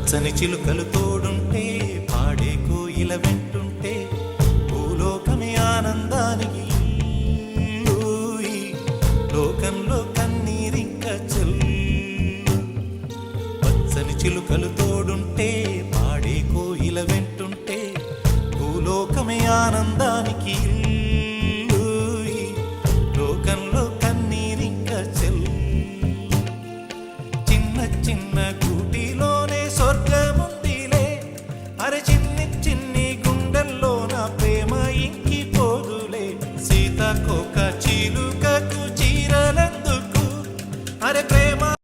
పచ్చని చిలుకలు తోడుంటే పాడే కోయిల వెంటుంటే భూలోకమే ఆనందానికి లోకంలో కన్నీరింక చెల్లు. పచ్చని చిలుకలు తోడుంటే పాడే కోయిల వెంటుంటే భూలోకమే ఆనందానికి లోకంలో కన్నీరింక చెల్లు. చిన్న చిన్న